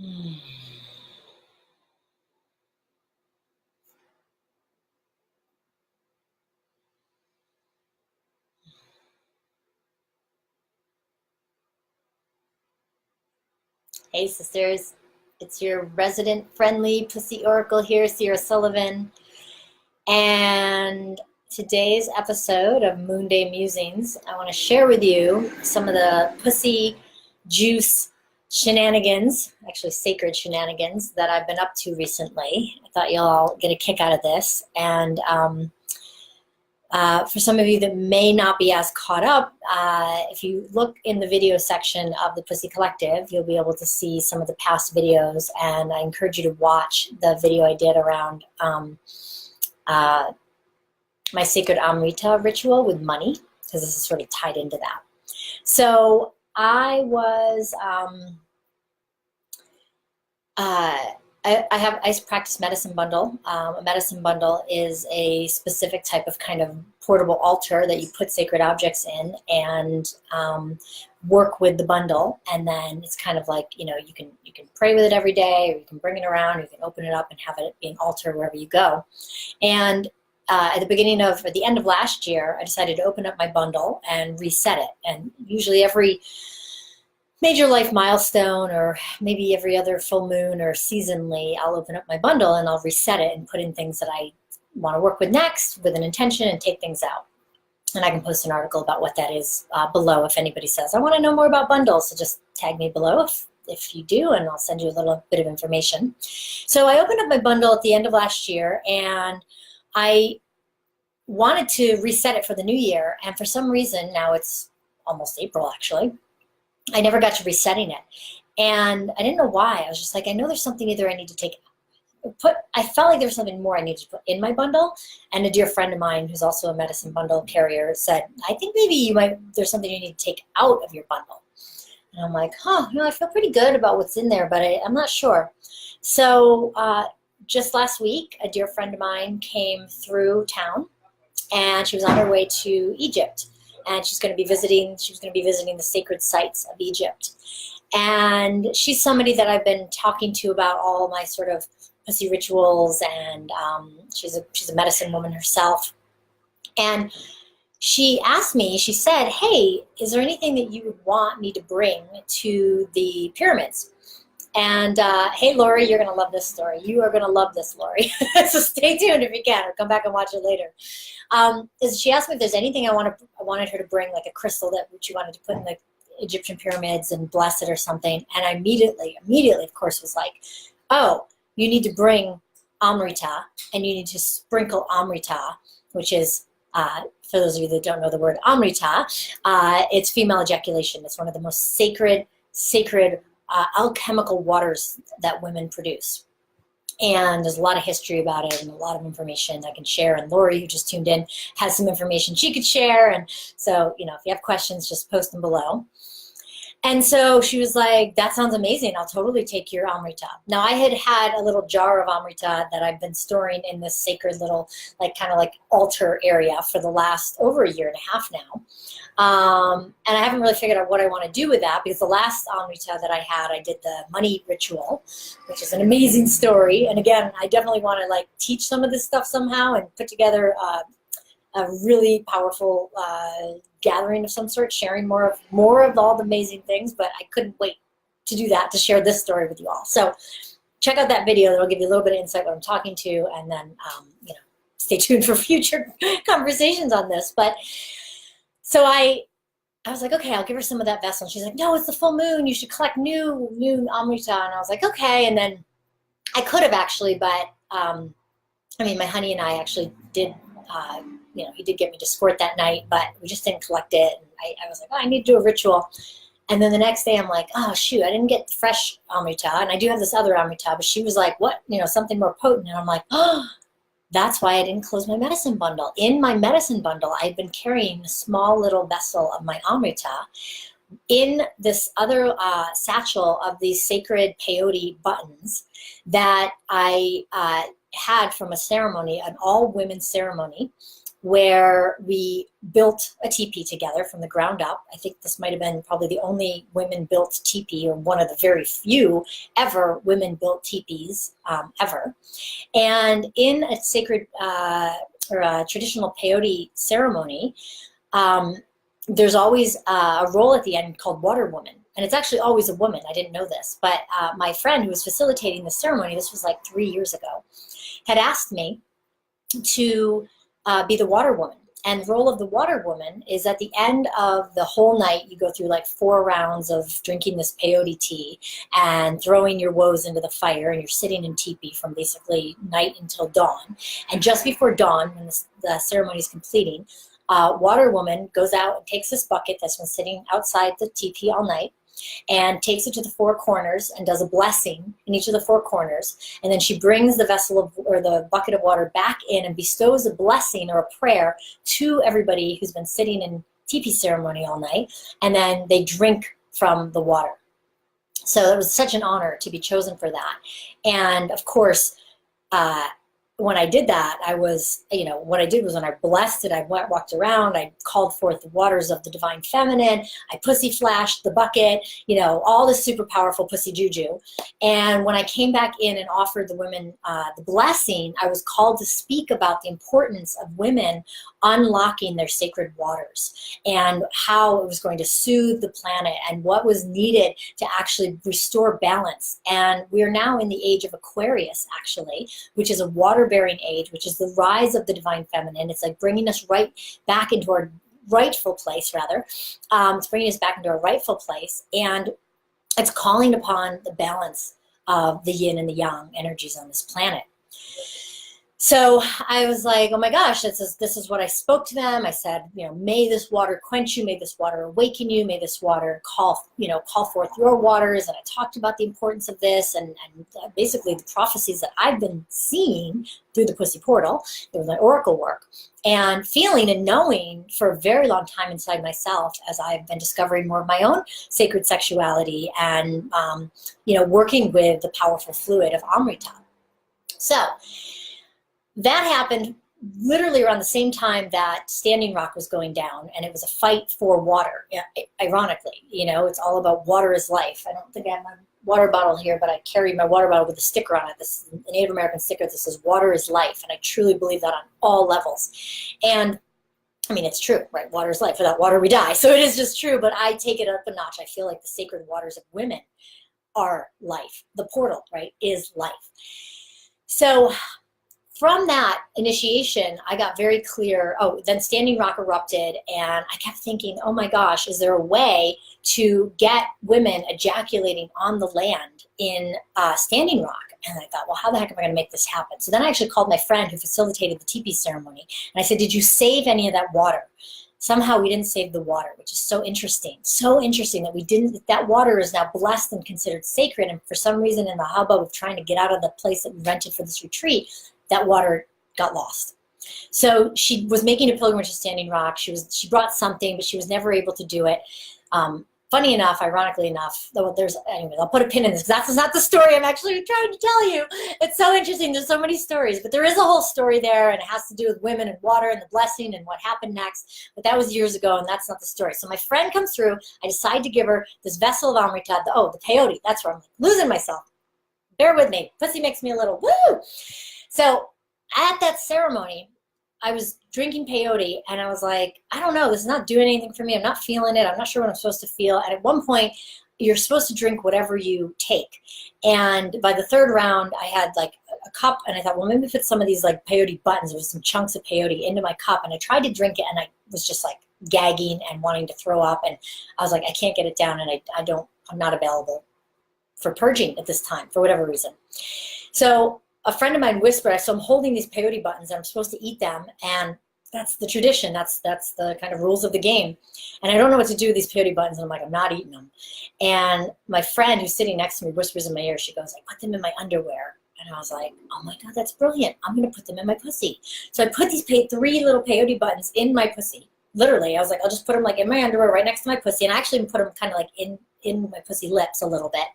Hey sisters, it's your resident friendly pussy oracle here, Sierra Sullivan. And today's episode of Moon Day Musings, I want to share with you some of the pussy juice shenanigans, actually sacred shenanigans, that I've been up to recently. I thought you'll all get a kick out of this. And for some of you that may not be as caught up, if you look in the video section of the Pussy Collective, you'll be able to see some of the past videos, and I encourage you to watch the video I did around my sacred Amrita ritual with money, because this is sort of tied into that. So I practice medicine bundle. A medicine bundle is a specific type of kind of portable altar that you put sacred objects in and work with the bundle. And then it's kind of like, you can pray with it every day, or you can bring it around, or you can open it up and have it be an altar wherever you go. And at the end of last year, I decided to open up my bundle and reset it. And usually every major life milestone, or maybe every other full moon or seasonally, I'll open up my bundle and I'll reset it and put in things that I want to work with next with an intention, and take things out. And I can post an article about what that is below if anybody says, I want to know more about bundles. So just tag me below if you do, and I'll send you a little bit of information. So I opened up my bundle at the end of last year, and I wanted to reset it for the new year. And for some reason, now it's almost April actually, I never got to resetting it. And I didn't know why. I was just like, I know there's something either I need to I felt like there was something more I needed to put in my bundle. And a dear friend of mine who's also a medicine bundle carrier said, I think maybe there's something you need to take out of your bundle. And I'm like, I feel pretty good about what's in there, but I'm not sure. So just last week, a dear friend of mine came through town, and she was on her way to Egypt. And she was going to be visiting the sacred sites of Egypt. And she's somebody that I've been talking to about all my sort of pussy rituals, and she's a medicine woman herself. And she asked me, she said, hey, is there anything that you would want me to bring to the pyramids? And hey, Lori, you're going to love this story. You are going to love this, Lori. So stay tuned if you can, or come back and watch it later. She asked me if there's anything I wanted her to bring, like a crystal that she wanted to put in the Egyptian pyramids and bless it or something. And I immediately, of course, was like, oh, you need to bring Amrita, and you need to sprinkle Amrita, which is, for those of you that don't know the word Amrita, it's female ejaculation. It's one of the most sacred alchemical waters that women produce. And there's a lot of history about it and a lot of information I can share. And Lori, who just tuned in, has some information she could share. And so, if you have questions, just post them below. And so she was like, that sounds amazing. I'll totally take your Amrita. Now, I had a little jar of Amrita that I've been storing in this sacred little, kind of like altar area for the last over a year and a half now. And I haven't really figured out what I want to do with that, because the last Amrita that I did the money ritual, which is an amazing story. And again, I definitely want to teach some of this stuff somehow and put together a really powerful gathering of some sort, sharing more of all the amazing things. But I couldn't wait to do that, to share this story with you all. So check out that video. That'll give you a little bit of insight what I'm talking to, and then stay tuned for future conversations on this. But so I was like, okay, I'll give her some of that vessel. And she's like, no, it's the full moon. You should collect new Amrita. And I was like, okay. And then I could have actually, but my honey and I actually did, he did get me to squirt that night, but we just didn't collect it. And I was like, oh, I need to do a ritual. And then the next day I'm like, oh, shoot, I didn't get the fresh Amrita. And I do have this other Amrita, but she was like, what, something more potent. And I'm like, oh, that's why I didn't close my medicine bundle. In my medicine bundle, I've been carrying a small little vessel of my Amrita in this other satchel of these sacred peyote buttons that I had from a ceremony, an all-women ceremony, where we built a teepee together from the ground up. I think this might have been probably the only women-built teepee, or one of the very few ever women-built teepees ever. And in a sacred or a traditional peyote ceremony, there's always a role at the end called water woman. And it's actually always a woman. I didn't know this. But my friend who was facilitating the ceremony, this was like 3 years ago, had asked me to be the water woman. And the role of the water woman is at the end of the whole night, you go through like 4 rounds of drinking this peyote tea and throwing your woes into the fire, and you're sitting in teepee from basically night until dawn. And just before dawn, when the ceremony is completing, water woman goes out and takes this bucket that's been sitting outside the teepee all night, and takes it to the 4 corners and does a blessing in each of the 4 corners. And then she brings the vessel of, or the bucket of water back in and bestows a blessing or a prayer to everybody who's been sitting in teepee ceremony all night. And then they drink from the water. So it was such an honor to be chosen for that. And of course, when I did that, I was, what I did was when I blessed it, I walked around, I called forth the waters of the divine feminine, I pussy flashed the bucket, all this super powerful pussy juju. And when I came back in and offered the women the blessing, I was called to speak about the importance of women unlocking their sacred waters and how it was going to soothe the planet and what was needed to actually restore balance. And we are now in the age of Aquarius, actually, which is a water-bearing age, which is the rise of the divine feminine. It's like bringing us right back into our rightful place, rather. It's bringing us back into our rightful place. And it's calling upon the balance of the yin and the yang energies on this planet. So I was like, oh my gosh, this is what I spoke to them. I said, may this water quench you, may this water awaken you, may this water call forth your waters. And I talked about the importance of this and basically the prophecies that I've been seeing through the Pussy Portal, through my oracle work, and feeling and knowing for a very long time inside myself as I've been discovering more of my own sacred sexuality and, working with the powerful fluid of Amrita. So that happened literally around the same time that Standing Rock was going down, and it was a fight for water. Ironically, it's all about water is life. I don't think I have my water bottle here, but I carry my water bottle with a sticker on it. This is a Native American sticker that says water is life, and I truly believe that on all levels. And I mean, it's true, right? Water is life. Without water, we die. So it is just true, but I take it up a notch. I feel like the sacred waters of women are life. The portal, right, is life. So from that initiation, I got very clear. Then Standing Rock erupted, and I kept thinking, oh my gosh, is there a way to get women ejaculating on the land in Standing Rock? And I thought, well, how the heck am I going to make this happen? So then I actually called my friend who facilitated the teepee ceremony, and I said, did you save any of that water? Somehow we didn't save the water, which is so interesting. So interesting that we didn't. That water is now blessed and considered sacred, and for some reason in the hubbub of trying to get out of the place that we rented for this retreat, that water got lost. So she was making a pilgrimage to Standing Rock. She brought something, but she was never able to do it. Funny enough, ironically enough, anyways, I'll put a pin in this because that's not the story I'm actually trying to tell you. It's so interesting. There's so many stories, but there is a whole story there, and it has to do with women and water and the blessing and what happened next. But that was years ago, and that's not the story. So my friend comes through. I decide to give her this vessel of Amrita, the peyote. That's where I'm losing myself. Bear with me. Pussy makes me a little woo. So at that ceremony, I was drinking peyote, and I was like, I don't know, this is not doing anything for me. I'm not feeling it. I'm not sure what I'm supposed to feel. And at one point, you're supposed to drink whatever you take. And by the 3rd round, I had like a cup, and I thought, well, maybe put some of these like peyote buttons, there was some chunks of peyote into my cup, and I tried to drink it, and I was just like gagging and wanting to throw up, and I was like, I can't get it down, and I'm not available for purging at this time for whatever reason. So a friend of mine whispered, so I'm holding these peyote buttons and I'm supposed to eat them, and that's the tradition. That's the kind of rules of the game. And I don't know what to do with these peyote buttons, and I'm like, I'm not eating them. And my friend who's sitting next to me whispers in my ear, she goes, I put them in my underwear. And I was like, oh my God, that's brilliant. I'm going to put them in my pussy. So I put these 3 little peyote buttons in my pussy. Literally, I was like, I'll just put them like in my underwear right next to my pussy. And I actually put them kind of like in my pussy lips a little bit.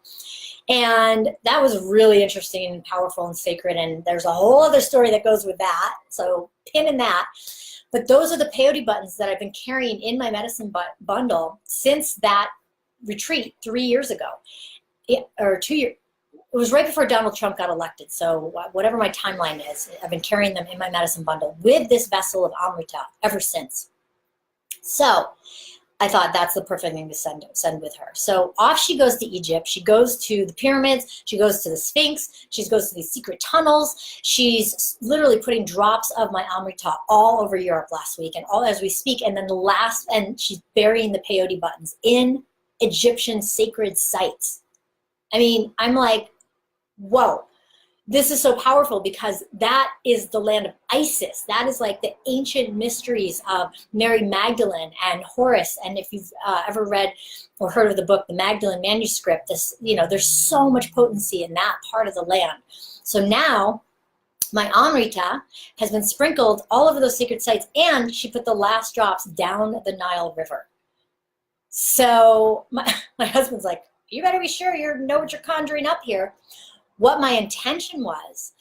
And that was really interesting and powerful and sacred. And there's a whole other story that goes with that. So pin in that. But those are the peyote buttons that I've been carrying in my medicine bundle since that retreat 3 years ago, or 2 years. It was right before Donald Trump got elected. So whatever my timeline is, I've been carrying them in my medicine bundle with this vessel of Amrita ever since. So I thought that's the perfect thing to send with her. So off she goes to Egypt. She goes to the pyramids. She goes to the Sphinx. She goes to these secret tunnels. She's literally putting drops of my Amrita all over Europe last week and all as we speak. And then and she's burying the peyote buttons in Egyptian sacred sites. I mean, I'm like, whoa, this is so powerful, because that is the land of Isis. That is like the ancient mysteries of Mary Magdalene and Horus. And if you've ever read or heard of the book, the Magdalene manuscript, there's so much potency in that part of the land. So now my Amrita has been sprinkled all over those sacred sites, and she put the last drops down the Nile River. So my husband's like, you better be sure you know what you're conjuring up here. What my intention was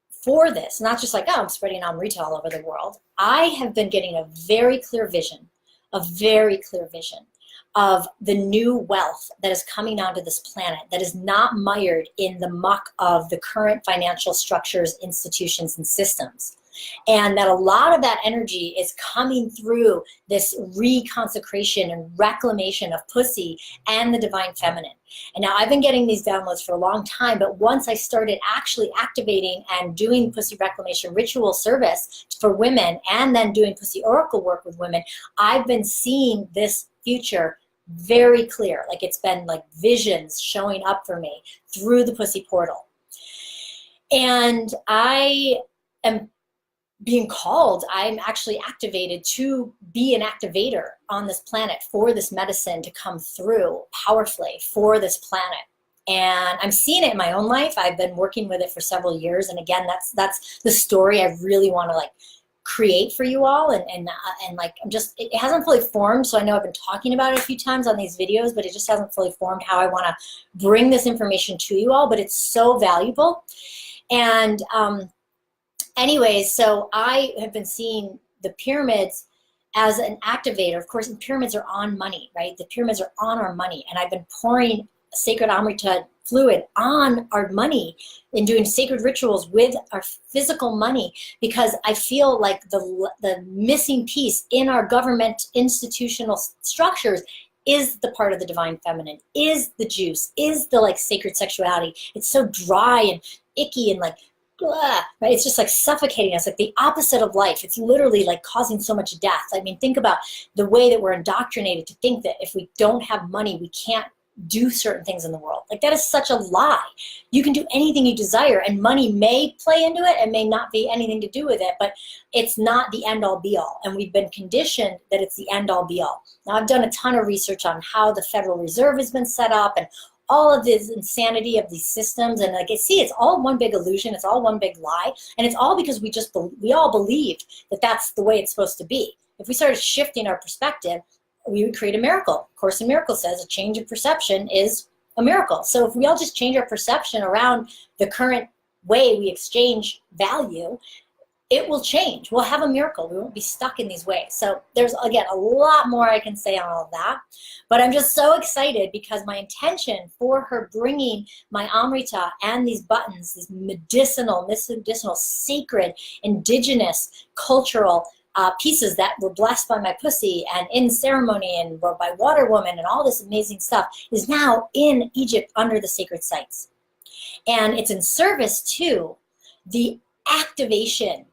for this, not just like, oh, I'm spreading Amrita all over the world. I have been getting a very clear vision of the new wealth that is coming onto this planet, that is not mired in the muck of the current financial structures, institutions, and systems. And that a lot of that energy is coming through this reconsecration and reclamation of pussy and the divine feminine. And now I've been getting these downloads for a long time, but once I started actually activating and doing pussy reclamation ritual service for women, and then doing pussy oracle work with women, I've been seeing this future very clear. Like, it's been like visions showing up for me through the pussy portal. And I am being called, I'm actually activated to be an activator on this planet for this medicine to come through powerfully for this planet. And I'm seeing it in my own life. I've been working with it for several years. And again, that's the story I really want to like create for you all. And like, it hasn't fully formed. So I know I've been talking about it a few times on these videos, but it just hasn't fully formed how I want to bring this information to you all, but it's so valuable. And, anyways, so I have been seeing the pyramids as an activator. Of course, the pyramids are on money, right? The pyramids are on our money. And I've been pouring sacred Amrita fluid on our money and doing sacred rituals with our physical money, because I feel like the missing piece in our government institutional structures is the part of the divine feminine, is the juice, is the like sacred sexuality. It's so dry and icky and like, blah, right? It's just like suffocating us, like the opposite of life. It's literally like causing so much death. I mean, think about the way that we're indoctrinated to think that if we don't have money, we can't do certain things in the world. Like, that is such a lie. You can do anything you desire, and money may play into it and may not be anything to do with it, but it's not the end all be all. And we've been conditioned that it's the end all be all. Now, I've done a ton of research on how the Federal Reserve has been set up and all of this insanity of these systems. And like, I see, it's all one big illusion. It's all one big lie. And it's all because we all believed that that's the way it's supposed to be. If we started shifting our perspective, we would create a miracle. Course in Miracles says a change of perception is a miracle. So if we all just change our perception around the current way we exchange value, it will change. We'll have a miracle. We won't be stuck in these ways. So there's, again, a lot more I can say on all of that. But I'm just so excited because my intention for her bringing my Amrita and these buttons, these medicinal, sacred, indigenous, cultural pieces that were blessed by my pussy and in ceremony and by Water Woman and all this amazing stuff, is now in Egypt under the sacred sites. And it's in service to the activation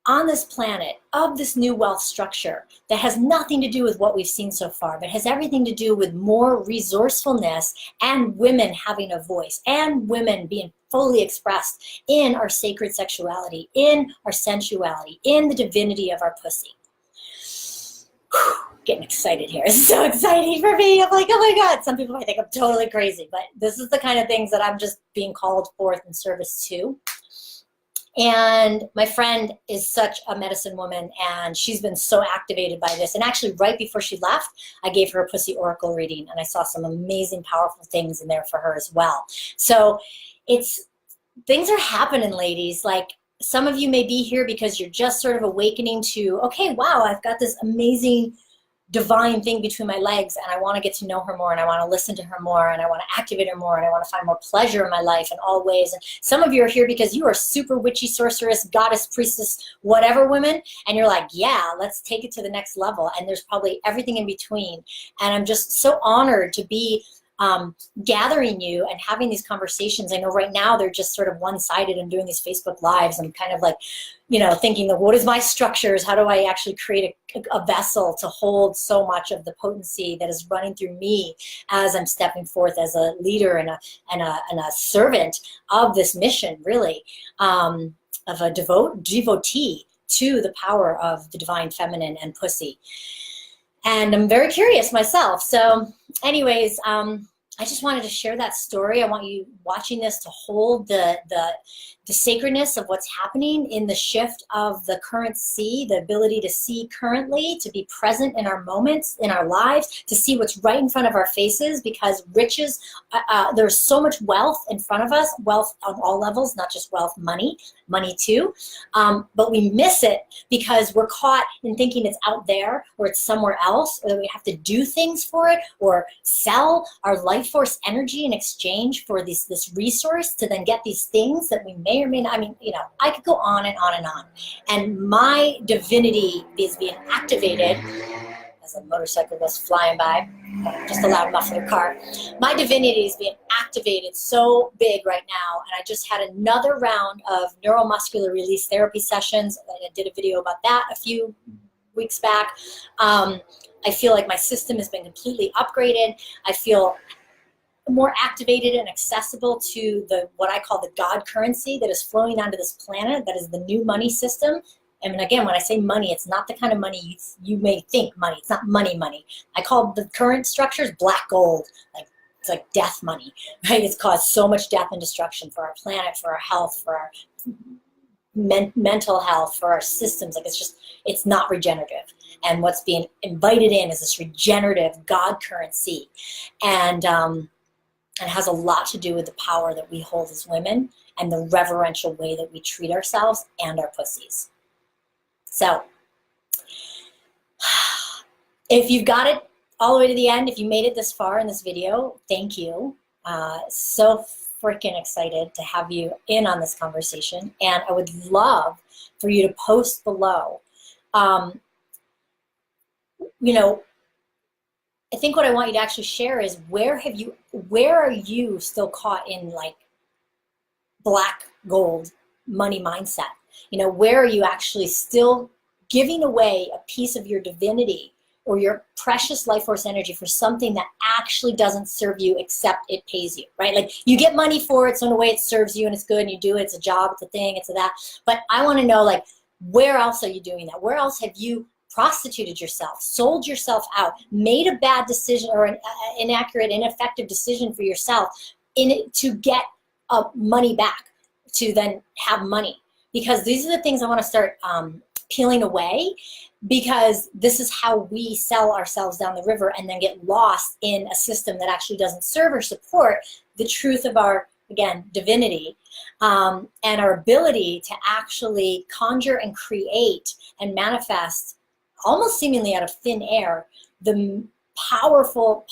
on this planet of this new wealth structure that has nothing to do with what we've seen so far, but has everything to do with more resourcefulness and women having a voice and women being fully expressed in our sacred sexuality, in our sensuality, in the divinity of our pussy. Whew, getting excited here. It's so exciting for me. I'm like, oh my God. Some people might think I'm totally crazy, but this is the kind of things that I'm just being called forth in service to. And my friend is such a medicine woman, and she's been so activated by this. And actually, right before she left, I gave her a pussy oracle reading, and I saw some amazing, powerful things in there for her as well. So things are happening, ladies. Like, some of you may be here because you're just sort of awakening to, okay, wow, I've got this amazing divine thing between my legs, and I want to get to know her more, and I want to listen to her more, and I want to activate her more, and I want to find more pleasure in my life in all ways. And some of you are here because you are super witchy, sorceress, goddess, priestess, whatever women, and you're like, yeah, let's take it to the next level. And there's probably everything in between. And I'm just so honored to be gathering you and having these conversations. I know right now they're just sort of one-sided and doing these Facebook Lives. I'm kind of like, you know, thinking that what is my structures? How do I actually create a vessel to hold so much of the potency that is running through me as I'm stepping forth as a leader and a servant of this mission, really, of a devotee to the power of the divine feminine and pussy. And I'm very curious myself. So anyways, I just wanted to share that story. I want you watching this to hold the sacredness of what's happening in the shift of the current see, the ability to see currently, to be present in our moments, in our lives, to see what's right in front of our faces, because riches, there's so much wealth in front of us, wealth on all levels, not just wealth, money too. But we miss it because we're caught in thinking it's out there or it's somewhere else, or that we have to do things for it or sell our life force energy in exchange for this resource to then get these things that we may or may not. I mean, you know, I could go on and on and on. And my divinity is being activated as a motorcycle goes flying by, just a loud muffler car. My divinity is being activated so big right now, and I just had another round of neuromuscular release therapy sessions. I did a video about that a few weeks back. I feel like my system has been completely upgraded. I feel more activated and accessible to the what I call the God currency that is flowing onto this planet, that is the new money system. And again, when I say money, it's not the kind of money you may think money. It's not money. I call the current structures black gold. Like, it's like death money, right? It's caused so much death and destruction for our planet, for our health, for our mental health, for our systems. Like, it's not regenerative. And what's being invited in is this regenerative God currency. And it has a lot to do with the power that we hold as women and the reverential way that we treat ourselves and our pussies. So, if you've got it all the way to the end, if you made it this far in this video, thank you. So freaking excited to have you in on this conversation. And I would love for you to post below. You know, I think what I want you to actually share is where are you still caught in like black gold money mindset? You know, where are you actually still giving away a piece of your divinity or your precious life force energy for something that actually doesn't serve you except it pays you, right? Like, you get money for it, so in a way it serves you and it's good and you do it, it's a job, it's a thing, it's a that. But I want to know, like, where else are you doing that? Where else have you prostituted yourself, sold yourself out, made a bad decision or an inaccurate, ineffective decision for yourself to get money back, to then have money? Because these are the things I want to start peeling away, because this is how we sell ourselves down the river and then get lost in a system that actually doesn't serve or support the truth of our, again, divinity, and our ability to actually conjure and create and manifest almost seemingly out of thin air the powerful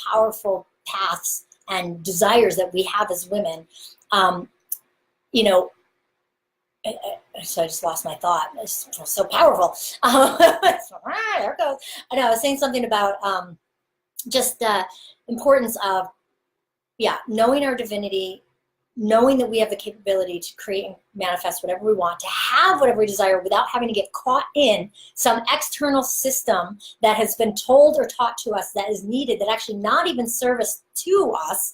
paths and desires that we have as women. You know, so I just lost my thought. It's so powerful. There it goes. I know, I was saying something about just the importance of, knowing our divinity, knowing that we have the capability to create and manifest whatever we want, to have whatever we desire without having to get caught in some external system that has been told or taught to us that is needed, that actually not even service to us,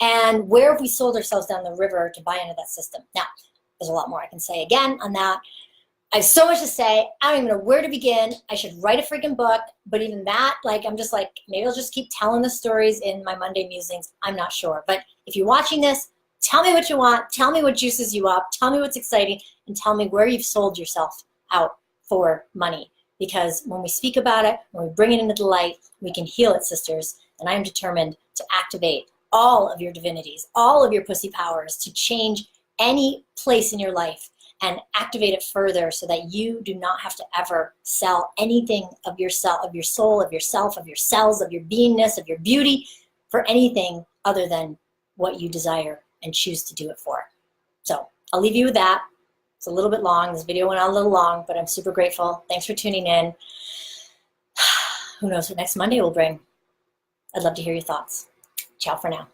and where have we sold ourselves down the river to buy into that system. Now, there's a lot more I can say again on that. I have so much to say. I don't even know where to begin. I should write a freaking book, but even that, like, I'm just like, maybe I'll just keep telling the stories in my Monday musings. I'm not sure. But if you're watching this, tell me what you want. Tell me what juices you up. Tell me what's exciting, and tell me where you've sold yourself out for money. Because when we speak about it, when we bring it into the light, we can heal it, sisters. And I'm determined to activate all of your divinities, all of your pussy powers, to change any place in your life and activate it further so that you do not have to ever sell anything of yourself, of your soul, of yourself, of your cells, of your beingness, of your beauty, for anything other than what you desire and choose to do it for. So I'll leave you with that. It's a little bit long. This video went on a little long, but I'm super grateful. Thanks for tuning in. Who knows what next Monday will bring? I'd love to hear your thoughts. Ciao for now.